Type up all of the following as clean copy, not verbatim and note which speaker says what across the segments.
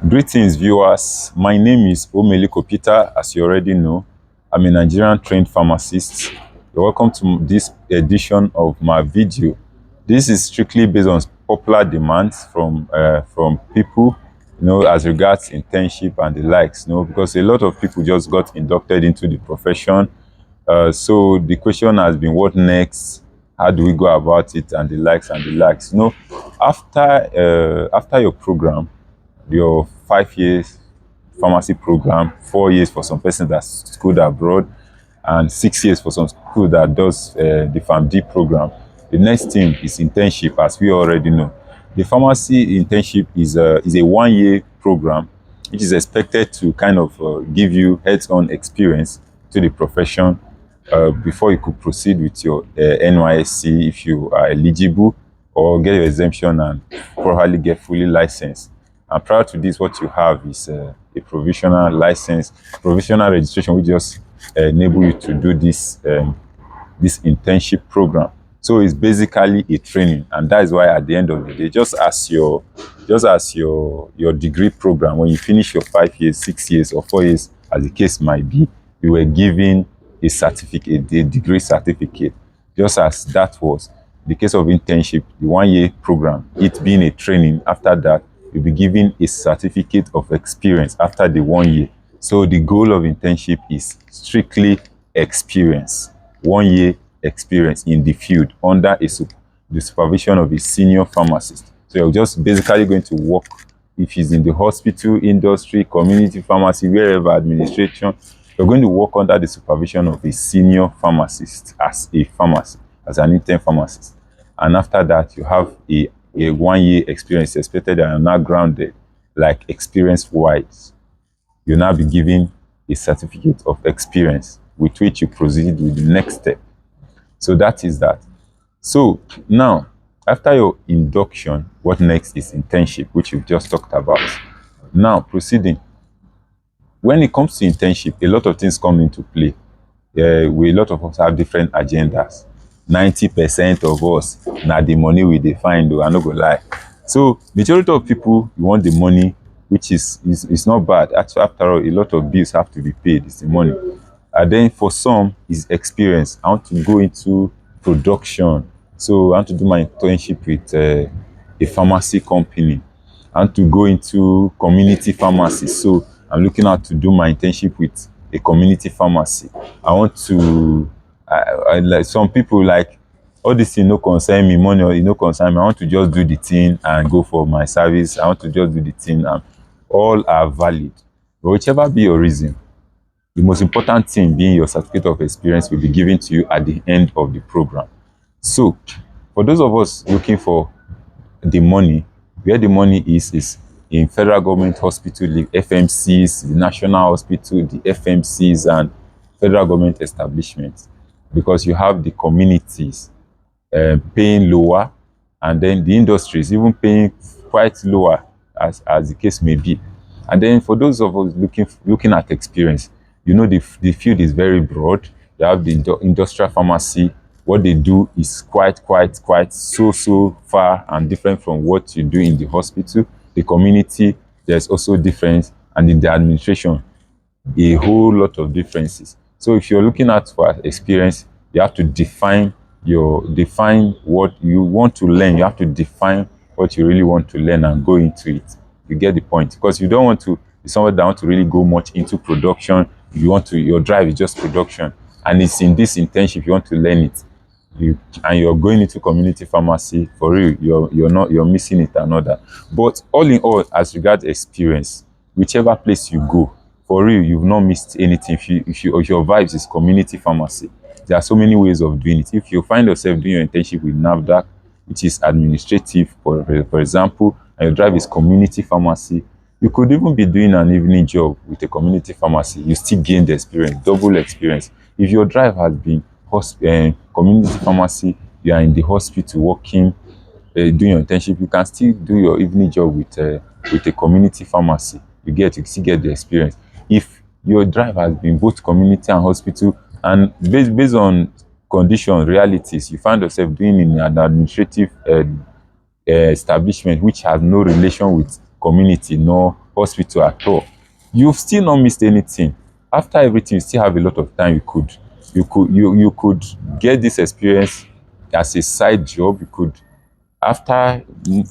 Speaker 1: Greetings, viewers. My name is Omeliko Peter. As you already know, I'm a Nigerian trained pharmacist. You're welcome to this edition of my video. This is strictly based on popular demands from people, as regards internship and the likes. Because a lot of people just got inducted into the profession. So the question has been, what next? How do we go about it, and the likes and the likes. After your program, your 5 years pharmacy program, 4 years for some person that's schooled abroad, and 6 years for some school that does the PharmD program. The next thing is internship, as we already know. The pharmacy internship is a 1 year program, which is expected to kind of give you hands-on experience to the profession before you could proceed with your NYSC if you are eligible, or get your exemption and probably get fully licensed. And prior to this, what you have is a provisional license, provisional registration, which just enable you to do this internship program. So it's basically a training, and that is why at the end of the day, just as your degree program, when you finish your 5 years, 6 years, or 4 years, as the case might be, you were given a certificate, a degree certificate. Just as that was the case of internship, the 1 year program, it being a training. After that, you'll be given a certificate of experience after the 1 year. So the goal of internship is strictly experience, 1 year experience in the field under the supervision of a senior pharmacist. So you're just basically going to work, if it's in the hospital, industry, community pharmacy, wherever, administration, you're going to work under the supervision of a senior pharmacist as a pharmacist, as an intern pharmacist. And after that, you have a 1 year experience expected, and you're now grounded, like experience-wise. You'll now be given a certificate of experience with which you proceed with the next step. So that is that. So now, after your induction, what next is internship, which we've just talked about. Now, proceeding. When it comes to internship, a lot of things come into play. A lot of us have different agendas. 90% of us, now the money we define, though, I'm not gonna lie. So majority of people, you want the money, which is not bad. After all, a lot of bills have to be paid. It's the money. And then for some, is experience. I want to go into production. So I want to do my internship with a pharmacy company. I want to go into community pharmacy. So I'm looking out to do my internship with a community pharmacy. I want to, like some people, like, all this thing no concern me, money or no concern me. I want to just do the thing and go for my service. I want to just do the thing, and all are valid. But whichever be your reason, the most important thing being your certificate of experience will be given to you at the end of the program. So for those of us looking for the money, where the money is in federal government hospital, the FMCs, the national hospital, the FMCs, and federal government establishments, because you have the communities paying lower, and then the industries even paying quite lower, as the case may be. And then for those of us looking at experience, the field is very broad. You have the industrial pharmacy. What they do is quite so far and different from what you do in the hospital. The community, there's also difference, and in the administration, a whole lot of differences. So if you're looking at for experience, you have to define what you want to learn. You have to define what you really want to learn and go into it. You get the point? Because you don't want to be someone that want to really go much into production. Your drive is just production, and it's in this internship you want to learn it. And you're going into community pharmacy, for real, you're missing it another. But all in all, as regards experience, whichever place you go, for real, you've not missed anything. If your vibes is community pharmacy, there are so many ways of doing it. If you find yourself doing your internship with NAFDAC, which is administrative, for example, and your drive is community pharmacy, you could even be doing an evening job with a community pharmacy. You still gain the experience, double experience. If your drive has been community pharmacy, you are in the hospital working, doing your internship, you can still do your evening job with a community pharmacy. You still get the experience. If your drive has been both community and hospital, and based on condition realities, you find yourself doing in an administrative establishment which has no relation with community nor hospital at all, you've still not missed anything. After everything, you still have a lot of time. You could get this experience as a side job. You could, after,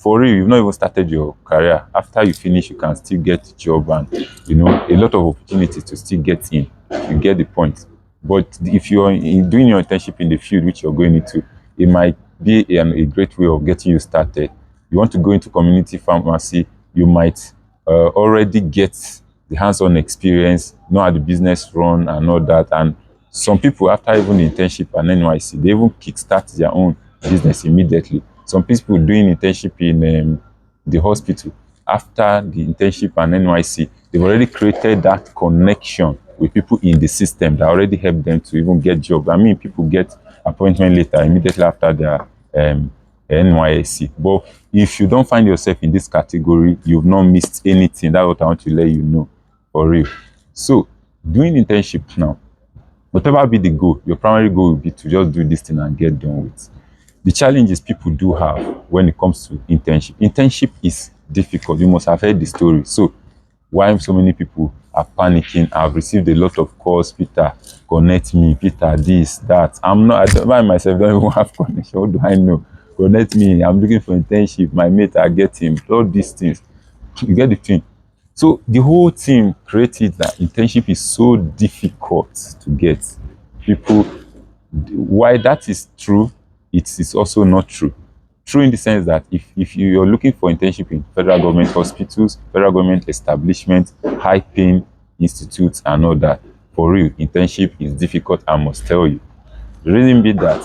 Speaker 1: for real, you've not even started your career. After you finish, you can still get a job, and a lot of opportunities to still get in. You get the point. But if you're doing your internship in the field which you're going into, it might be a great way of getting you started. You want to go into community pharmacy, you might already get the hands-on experience, know how the business run and all that. And some people, after even the internship and NYC, they even kickstart their own business immediately. Some people doing internship in the hospital, after the internship and NYC, they've already created that connection with people in the system that already help them to even get jobs. I mean, people get appointment later immediately after their NYSC. But if you don't find yourself in this category, you've not missed anything. That's what I want to let you know, for real. So, doing internship now, whatever be the goal, your primary goal will be to just do this thing and get done with. The challenges people do have when it comes to internship. Internship is difficult. You must have heard the story. So, why so many people are panicking? I've received a lot of calls. Peter, connect me. Peter, this, that. I myself don't even have connection. What do I know? Connect me. I'm looking for internship. My mate are getting all these things. You get the thing. So the whole team created that internship is so difficult to get. People, why that is true, it is also not true. True in the sense that if you're looking for internship in federal government hospitals, federal government establishments, high-paying institutes and all that, for real, internship is difficult, I must tell you. The reason be that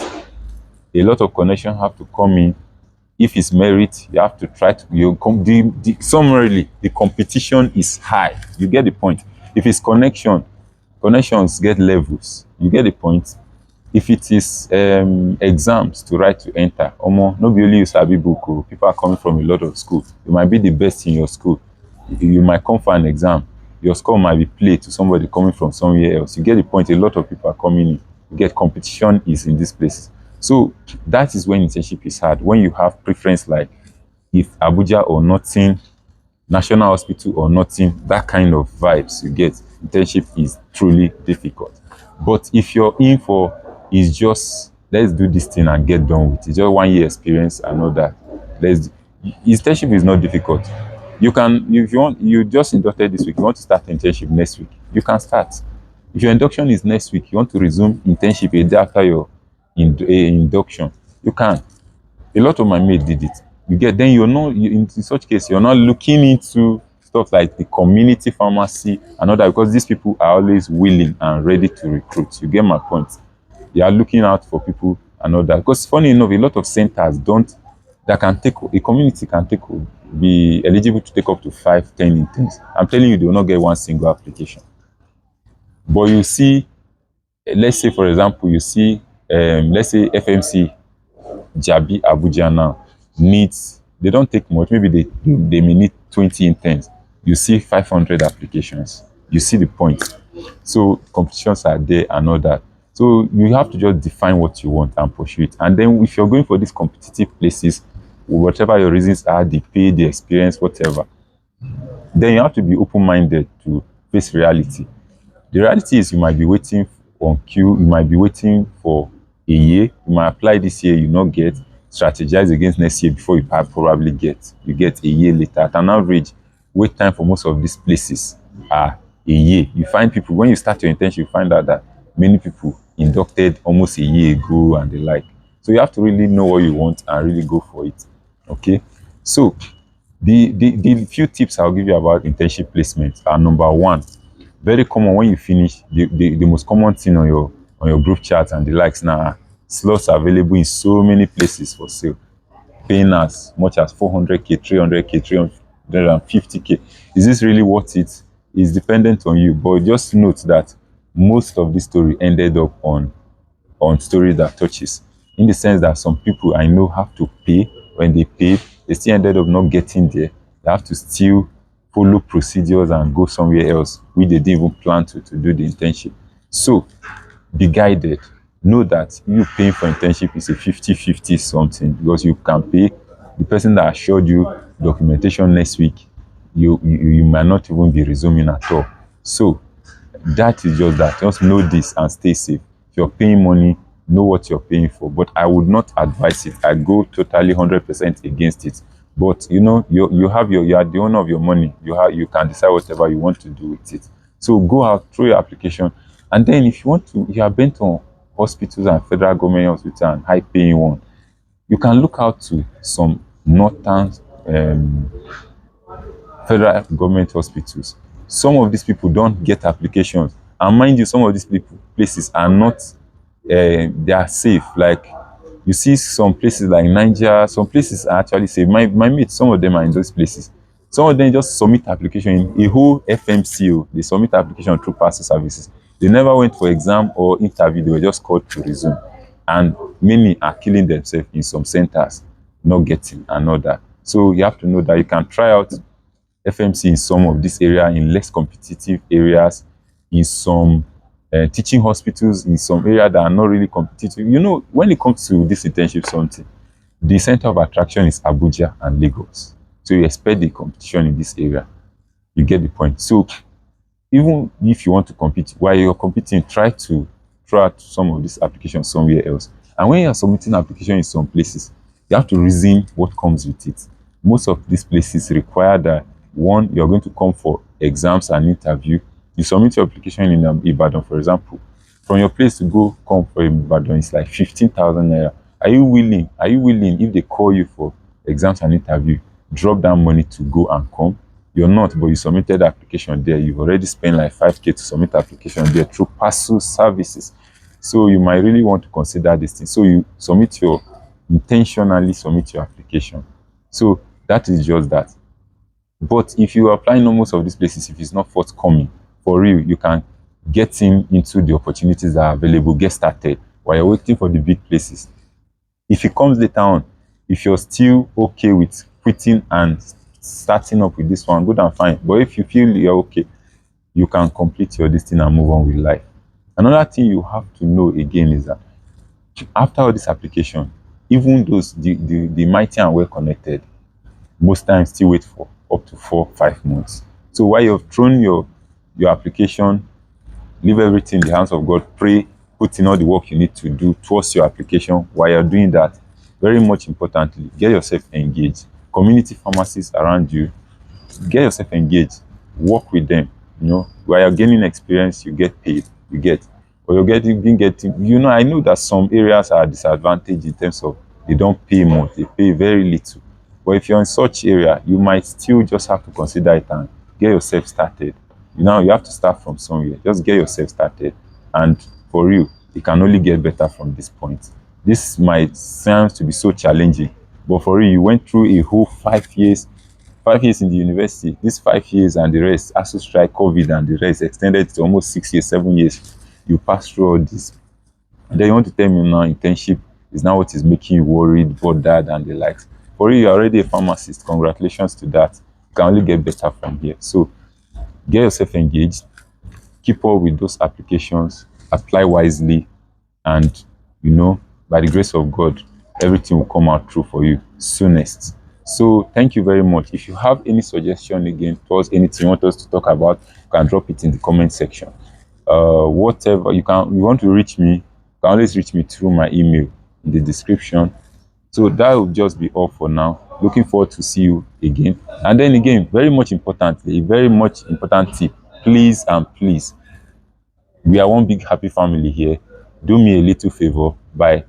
Speaker 1: a lot of connections have to come in. If it's merit, you have to try to, summarily, the competition is high. You get the point. If it's connections get levels. You get the point. If it is exams to write to enter, no be only you sabi book o. People are coming from a lot of schools. You might be the best in your school. You might come for an exam. Your score might be played to somebody coming from somewhere else. You get the point. A lot of people are coming in. You get competition is in this place. So that is when internship is hard. When you have preference like if Abuja or nothing, National Hospital or nothing, that kind of vibes you get, internship is truly difficult. But if you're in for is just let's do this thing and get done with it, just 1 year experience and all that. Internship is not difficult. You can, if you want, you just inducted this week, you want to start internship next week, you can start. If your induction is next week, you want to resume internship a day after your induction, you can. A lot of my mates did it. You get, then you're not, in such case, you're not looking into stuff like the community pharmacy and all that, because these people are always willing and ready to recruit. You get my point. They are looking out for people and all that. Because funny enough, a lot of centers that can take, a community can take, be eligible to take up to 5-10 interns. I'm telling you, they will not get one single application. But you see, let's say, for example, you see, let's say FMC Jabi Abuja now needs, they don't take much, maybe they may need 20 interns. You see 500 applications. You see the point. So competitions are there and all that. So you have to just define what you want and pursue it. And then if you're going for these competitive places, whatever your reasons are, the pay, the experience, whatever, then you have to be open-minded to face reality. The reality is you might be waiting on queue, you might be waiting for a year, you might apply this year, you not get, strategize against next year before you probably get. You get a year later. At an average, wait time for most of these places are a year. You find people, when you start your internship, you find out that many people inducted almost a year ago and the like. So you have to really know what you want and really go for it. Okay? So the few tips I'll give you about internship placement are: number one, very common when you finish, the most common thing on your group chat and the likes now, slots available in so many places for sale, paying as much as 400k, 300k, 350k. Is this really worth it? It's dependent on you, but just note that most of this story ended up on stories that touches, in the sense that some people I know have to pay. When they pay, they still ended up not getting there. They have to still follow procedures and go somewhere else where they didn't even plan to do the internship. So be guided. Know that you paying for internship is a 50-50 something, because you can pay the person that assured you documentation next week you might not even be resuming at all. So that is just that. Just know this and stay safe. If you're paying money, know what you're paying for. But I would not advise it. I go totally 100% against it. But you have you are the owner of your money. You can decide whatever you want to do with it. So go out, through your application, and then if you want to, if you are bent on hospitals and federal government hospitals and high paying one, you can look out to some northern um, federal government hospitals. Some of these people don't get applications, and mind you, some of these people places are not they are safe. Like you see some places like Niger, some places are actually safe. My mates, some of them are in those places. Some of them just submit application in a whole FMCO. They submit application through parcel services. They never went for exam or interview. They were just called to resume. And many are killing themselves in some centers, not getting and all that. So you have to know that you can try out FMC in some of this area, in less competitive areas, in some teaching hospitals, in some areas that are not really competitive. When it comes to this internship something, the center of attraction is Abuja and Lagos. So you expect the competition in this area. You get the point. So even if you want to compete, while you're competing, try to throw out some of these applications somewhere else. And when you're submitting application in some places, you have to reason what comes with it. Most of these places require that one, you're going to come for exams and interview. You submit your application in Ibadan, for example. From your place to go come for Ibadan, it's like 15,000 naira. Are you willing? Are you willing, if they call you for exams and interview, drop that money to go and come? You're not, but you submitted the application there. You've already spent like 5K to submit the application there through parcel services. So you might really want to consider this thing. So you intentionally submit your application. So that is just that. But if you apply in most of these places, if it's not forthcoming, for real, you can get into the opportunities that are available, get started while you're waiting for the big places. If it comes later on, if you're still okay with quitting and starting up with this one, good and fine. But if you feel you're okay, you can complete your this thing and move on with life. Another thing you have to know again is that after all this application, even those the mighty and well connected, most times still wait for up to 4 5 months. So while you've thrown your application, leave everything in the hands of God, pray, put in all the work you need to do towards your application. While you're doing that, very much importantly, get yourself engaged. Community pharmacists around you, get yourself engaged, work with them. While you're gaining experience, you get paid, you get, or you're getting, I know that some areas are disadvantaged in terms of they don't pay much, they pay very little. But if you're in such area, you might still just have to consider it and get yourself started. You have to start from somewhere. Just get yourself started. And for real, it can only get better from this point. This might sound to be so challenging, but for real, you went through a whole 5 years, 5 years in the university. These 5 years and the rest, ASU strike, COVID, and the rest extended to almost 6 years, 7 years. You passed through all this. And then you want to tell me now internship is now what is making you worried, bothered, and the likes. For you, you're already a pharmacist. Congratulations to that. You can only get better from here. So get yourself engaged, keep up with those applications, apply wisely, and by the grace of God, everything will come out true for you soonest. So thank you very much. If you have any suggestion again towards anything you want us to talk about, you can drop it in the comment section. Whatever you want to reach me, you can always reach me through my email in the description. So that will just be all for now. Looking forward to see you again. And then again, very much importantly, a very much important tip, please and please, we are one big happy family here. Do me a little favor by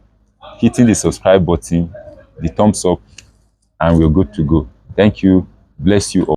Speaker 1: hitting the subscribe button, the thumbs up, and we're good to go. Thank you. Bless you all.